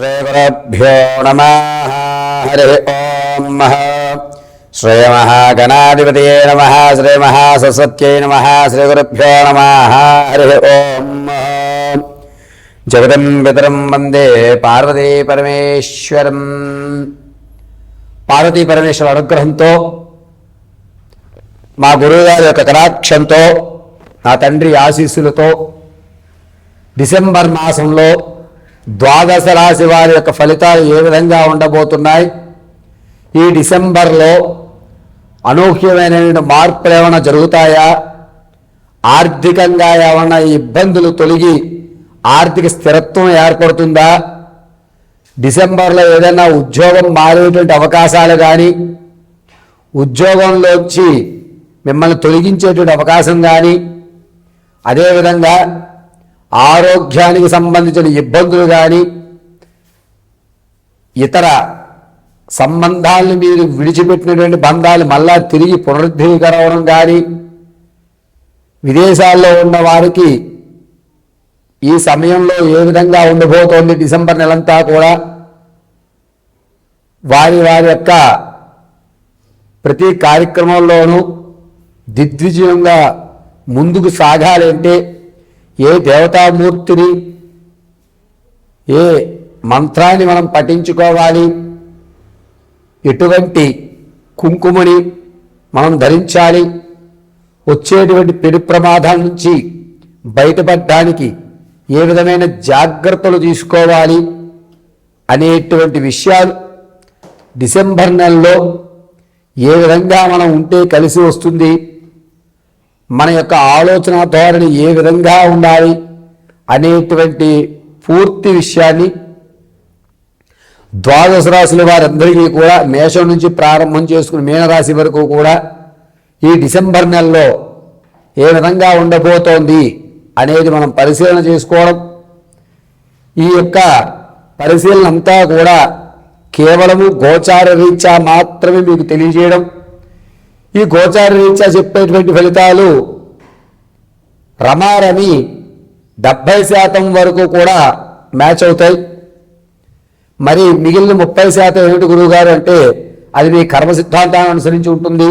శ్రీగురుభ్యో నమః హరి ఓం శ్రీమహాగణాధిపతయే నమః శ్రీమహాసరస్వత్యై నమః శ్రీగురుభ్యో నమః హరి ఓం జగదం పితరం వందే పార్వతీ పరమేశ్వరం. పార్వతీ పరమేశ్వర అనుగ్రహంతో మా గురువుగారి యొక్క కటాక్షంతో నా తండ్రి ఆశీస్సులతో డిసెంబర్ మాసంలో ద్వాదశ రాశి వారి యొక్క ఫలితాలు ఏ విధంగా ఉండబోతున్నాయి, ఈ డిసెంబర్లో అనూహ్యమైన మార్పులు ఏమైనా జరుగుతాయా, ఆర్థికంగా ఏమైనా ఇబ్బందులు తొలగి ఆర్థిక స్థిరత్వం ఏర్పడుతుందా, డిసెంబర్లో ఏదైనా ఉద్యోగం మారేటువంటి అవకాశాలు కానీ ఉద్యోగంలోంచి మిమ్మల్ని తొలగించేటువంటి అవకాశం కానీ, అదేవిధంగా ఆరోగ్యానికి సంబంధించిన ఇబ్బందులు కానీ, ఇతర సంబంధాలను మీరు విడిచిపెట్టినటువంటి బంధాలు మళ్ళా తిరిగి పునరుద్ధీకరవడం కానీ, విదేశాల్లో ఉన్న వారికి ఈ సమయంలో ఏ విధంగా ఉండబోతోంది డిసెంబర్ నెలంతా కూడా, వారి యొక్క ప్రతి కార్యక్రమంలోనూ దిగ్విజయంగా ముందుకు సాగాలి అంటే ఏ దేవతామూర్తిని ఏ మంత్రాన్ని మనం పఠించుకోవాలి, ఎటువంటి కుంకుమని మనం ధరించాలి, వచ్చేటువంటి పెను ప్రమాదాల నుంచి బయటపడడానికి ఏ విధమైన జాగ్రత్తలు తీసుకోవాలి అనేటువంటి విషయాలు డిసెంబర్ నెలలో ఏ విధంగా మనం ఉంటే కలిసి వస్తుంది, మన యొక్క ఆలోచన ధోరణి ఏ విధంగా ఉండాలి అనేటువంటి పూర్తి విషయాన్ని ద్వాదశ రాశుల వారందరికీ కూడా మేషం నుంచి ప్రారంభం చేసుకుని మీనరాశి వరకు కూడా ఈ డిసెంబర్ నెలలో ఏ విధంగా ఉండబోతోంది అనేది మనం పరిశీలన చేసుకోవడం, ఈ యొక్క పరిశీలన అంతా కూడా కేవలము గోచార రీత్యా మాత్రమే మీకు తెలియజేయడం. ఈ గోచార రీత్యా చెప్పేటువంటి ఫలితాలు రమారమి 70% వరకు కూడా మ్యాచ్ అవుతాయి. మరి మిగిలిన 30% ఏమిటి గురువుగారు అంటే అది మీ కర్మ సిద్ధాంతాన్ని అనుసరించి ఉంటుంది.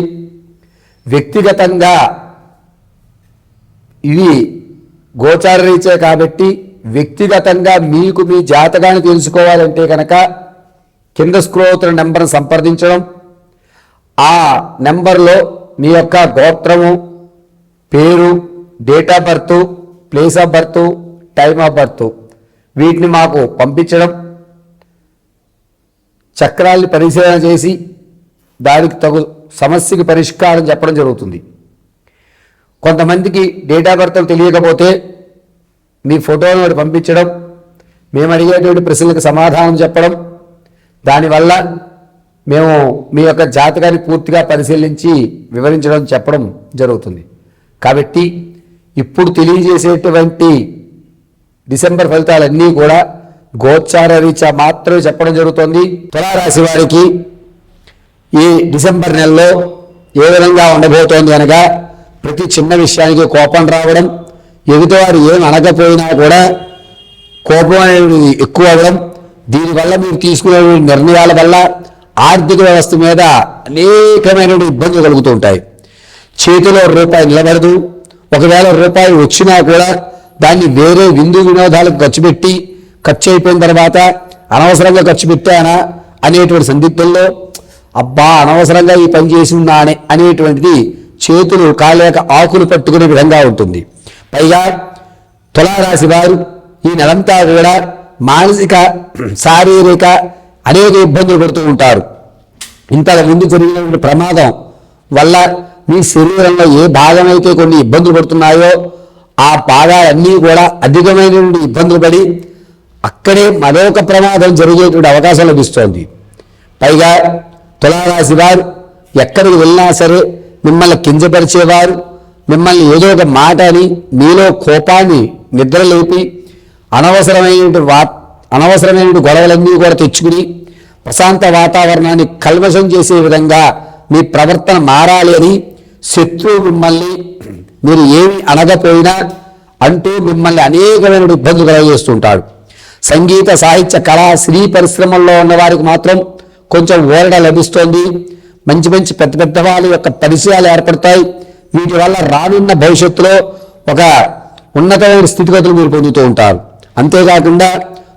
వ్యక్తిగతంగా ఇవి గోచార రీత్యా కాబట్టి వ్యక్తిగతంగా మీకు మీ జాతకాన్ని తెలుసుకోవాలంటే కనుక కింద స్క్రోల్ అవుతున్న నెంబర్ని సంప్రదించడం, ఆ నెంబర్లో మీ యొక్క గోత్రము, పేరు, date of birth, place of birth, time of birth వీటిని మాకు పంపించడం, చక్రాల్ని పరిశీలన చేసి దానికి తగు సమస్యకి పరిష్కారం చెప్పడం జరుగుతుంది. కొంతమందికి డేట్ ఆఫ్ బర్త్ తెలియకపోతే మీ ఫోటోను ఒకటి పంపించడం, మేము అడిగేటువంటి ప్రశ్నలకు సమాధానం చెప్పడం, దానివల్ల మేము మీ యొక్క జాతకాన్ని పూర్తిగా పరిశీలించి వివరించడం చెప్పడం జరుగుతుంది. కాబట్టి ఇప్పుడు తెలియజేసేటువంటి డిసెంబర్ ఫలితాలన్నీ కూడా గోచార రీత్యా మాత్రమే చెప్పడం జరుగుతుంది. తులారాశి వారికి ఈ డిసెంబర్ నెలలో ఏ విధంగా ఉండబోతోంది అనగా, ప్రతి చిన్న విషయానికి కోపం రావడం, ఎదుటివారు ఏం అనకపోయినా కూడా కోపం అనేది ఎక్కువ అవ్వడం, దీనివల్ల మీరు తీసుకునే నిర్ణయాల వల్ల ఆర్థిక వ్యవస్థ మీద అనేకమైన ఇబ్బందులు కలుగుతూ ఉంటాయి. చేతిలో రూపాయి నిలబడదు, ఒకవేళ రూపాయి వచ్చినా కూడా దాన్ని వేరే విందు వినోదాలకు ఖర్చు అయిపోయిన తర్వాత అనవసరంగా ఖర్చు పెట్టానా అనేటువంటి సందిగ్ధంలో, అబ్బా అనవసరంగా ఈ పని చేసి ఉన్నానే అనేటువంటిది చేతులు కాలేక ఆకులు పట్టుకునే విధంగా ఉంటుంది. పైగా తులారాశి వారు ఈ నెలంతా కూడా మానసిక శారీరక అనేక ఇబ్బందులు పడుతూ ఉంటారు. ఇంతకు ముందు జరిగినటువంటి ప్రమాదం వల్ల మీ శరీరంలో ఏ భాగమైతే కొన్ని ఇబ్బందులు పడుతున్నాయో ఆ భాగాలన్నీ కూడా అధికమైనటువంటి ఇబ్బందులు పడి అక్కడే మరొక ప్రమాదం జరిగేటువంటి అవకాశం లభిస్తోంది. పైగా తులారాశి వారు ఎక్కడికి వెళ్ళినా సరే మిమ్మల్ని కించపరిచేవారు, మిమ్మల్ని ఏదో ఒక మాట అని మీలో కోపాన్ని నిద్రలేపి అనవసరమైన గొడవలన్నీ కూడా తెచ్చుకుని ప్రశాంత వాతావరణాన్ని కల్మషం చేసే విధంగా మీ ప్రవర్తన మారాలి అని శత్రువు మిమ్మల్ని మీరు ఏమి అనకపోయినా అంటూ మిమ్మల్ని అనేకమైన ఇబ్బందులు కలగజేస్తుంటాడు. సంగీత సాహిత్య కళా శ్రీ పరిశ్రమల్లో ఉన్న వారికి మాత్రం కొంచెం ఊరట లభిస్తోంది. మంచి మంచి పెద్ద పెద్ద వాళ్ళ యొక్క పరిచయాలు ఏర్పడతాయి. వీటి వల్ల రానున్న భవిష్యత్తులో ఒక ఉన్నతమైన స్థితిగతులు మీరు పొందుతూ ఉంటారు. అంతేకాకుండా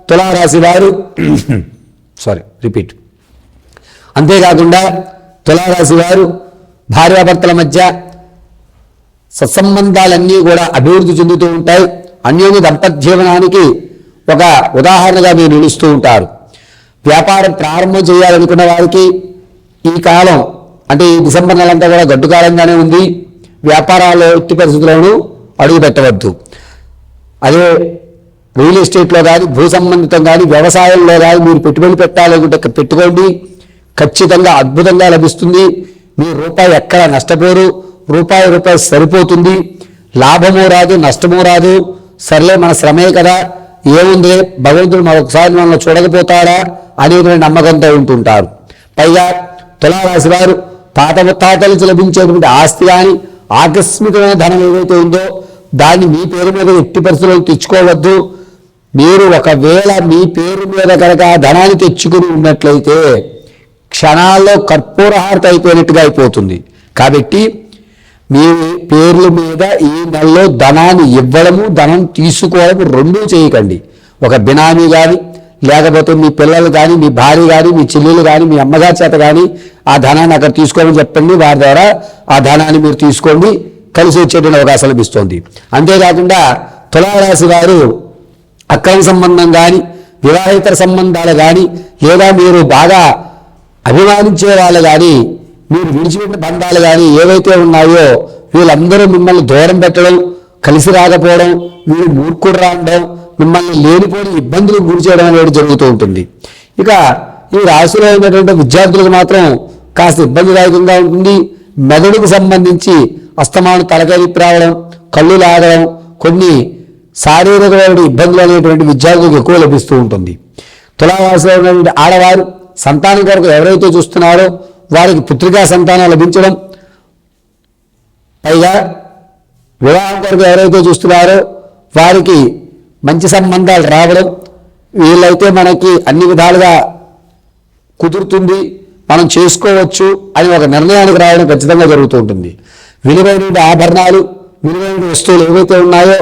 తులారాశి వారు అంతేకాకుండా తులారాశి వారు భార్యాభర్తల మధ్య సత్సంబంధాలన్నీ కూడా అభివృద్ధి చెందుతూ ఉంటాయి. అన్యోన్య దంపత్యజీవనానికి ఒక ఉదాహరణగా మీరు నిలుస్తూ ఉంటారు. వ్యాపారం ప్రారంభం చేయాలనుకున్న వారికి ఈ కాలం అంటే ఈ డిసెంబర్ నెలంతా కూడా గడ్డు కాలంగానే ఉంది. వ్యాపారాల్లో ఎట్టి పరిస్థితుల్లోనూ అడుగు పెట్టవద్దు. అదే రియల్ ఎస్టేట్లో కానీ భూ సంబంధితం కానీ వ్యవసాయంలో కానీ మీరు పెట్టుబడి పెట్టాలనుకుంటే పెట్టుకోండి. ఖచ్చితంగా అద్భుతంగా లభిస్తుంది. మీరు రూపాయి ఎక్కడ నష్టపోరు. రూపాయి సరిపోతుంది. లాభము రాదు, నష్టము రాదు. సర్లే మన శ్రమే కదా, ఏముంది భగవంతుడు మరొకసారి మనల్ని చూడకపోతాడా అనేటువంటి నమ్మకంతో ఉంటుంటారు. పైగా తులారాశి వారు తాత ముత్తాతల నుంచి లభించేటువంటి ఆస్తి కానీ ఆకస్మికమైన ధనం ఏదైతే ఉందో దాన్ని మీ పేరు మీద ఎట్టి పరిస్థితుల్లో తెచ్చుకోవద్దు. మీరు ఒకవేళ మీ పేరు మీద కనుక ధనాన్ని తెచ్చుకుని ఉన్నట్లయితే క్షణాల్లో కర్పూరహారత అయిపోయినట్టుగా అయిపోతుంది. కాబట్టి మీ పేర్ల మీద ఈ నెలలో ధనాన్ని ఇవ్వడము ధనం తీసుకోవడం రెండూ చేయకండి. ఒక బినామీ కానీ లేకపోతే మీ పిల్లలు కానీ మీ భార్య కానీ మీ చెల్లెలు కానీ మీ అమ్మగారి చేత కానీ ఆ ధనాన్ని అక్కడ తీసుకోమని చెప్పండి. వారి ద్వారా ఆ ధనాన్ని మీరు తీసుకోండి. కలిసి వచ్చేటువంటి అవకాశం లభిస్తుంది. అంతేకాకుండా తులారాశి వారు అక్రమ సంబంధం కానీ వివాహేతర సంబంధాలు కానీ లేదా మీరు బాగా అభిమానించే వాళ్ళు కానీ మీరు విడిచిపెట్టిన బంధాలు కానీ ఏవైతే ఉన్నాయో వీళ్ళందరూ మిమ్మల్ని దూరం పెట్టడం, కలిసి రాకపోవడం, వీళ్ళు మూర్ఖుడు రావడం, మిమ్మల్ని లేనిపోని ఇబ్బందులకు గురి చేయడం అనేది జరుగుతూ ఉంటుంది. ఇక ఈ రాశిలో ఉన్నటువంటి విద్యార్థులకు మాత్రం కాస్త ఇబ్బందిదాయకంగా ఉంటుంది. మెదడుకు సంబంధించి అస్తమాను తలకలిపి రావడం, కళ్ళు లాగడం, కొన్ని శారీరకమైన ఇబ్బందులు అనేటువంటి విద్యార్థులకు ఎక్కువ లభిస్తూ ఉంటుంది. తులారాశిలో ఉన్నటువంటి ఆడవారు సంతానం కొరకు ఎవరైతే చూస్తున్నారో వారికి పుత్రికా సంతానం లభించడం, పైగా వివాహం కొరకు ఎవరైతే చూస్తున్నారో వారికి మంచి సంబంధాలు రావడం, వీళ్ళైతే మనకి అన్ని విధాలుగా కుదురుతుంది, మనం చేసుకోవచ్చు అని ఒక నిర్ణయానికి రావడం ఖచ్చితంగా జరుగుతూ ఉంటుంది. విలువైన ఆభరణాలు, విలువైన వస్తువులు ఏవైతే ఉన్నాయో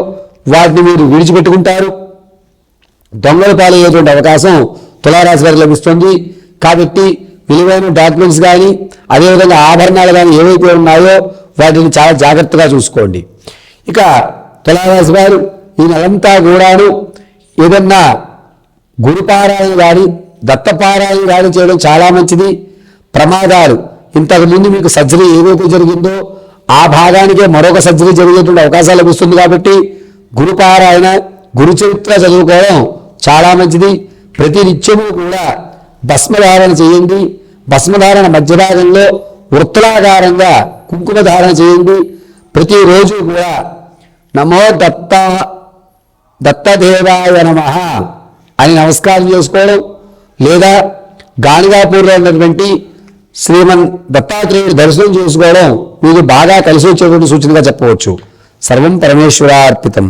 వాటిని మీరు విడిచిపెట్టుకుంటారు. దొంగల పాలయ్యేటువంటి అవకాశం తులారాశి వారికి లభిస్తుంది. కాబట్టి విలువైన డాక్యుమెంట్స్ కానీ అదేవిధంగా ఆభరణాలు కానీ ఏవైతే ఉన్నాయో వాటిని చాలా జాగ్రత్తగా చూసుకోండి. ఇక తులారాశి వారు ఈ నెలంతా కూడాను ఏదన్నా గురుపారాయణ కానీ దత్తపారాయణ కానీ చేయడం చాలా మంచిది. ప్రమాదాలు ఇంతకుముందు మీకు సర్జరీ ఏదైతే జరిగిందో ఆ భాగానికే మరొక సర్జరీ జరిగేటువంటి అవకాశాలు లభిస్తుంది. కాబట్టి గురుపారాయణ గురు చరిత్ర చదువుకోవడం చాలా మంచిది. ప్రతి నిత్యము కూడా భస్మధారణ చేయండి. భస్మధారణ మధ్య భాగంలో వృత్తాకారంగా కుంకుమ ధారణ చేయండి. ప్రతిరోజు కూడా నమో దత్తదేవాయ నమః అని నమస్కారం చేసుకోవడం, లేదా గాణిగాపూర్లో ఉన్నటువంటి శ్రీమన్ దత్తాత్రేయుడు దర్శనం చేసుకోవడం మీకు బాగా కలిసి వచ్చేటువంటి సూచనగా చెప్పవచ్చు. సర్వం పరమేశ్వరార్పితం.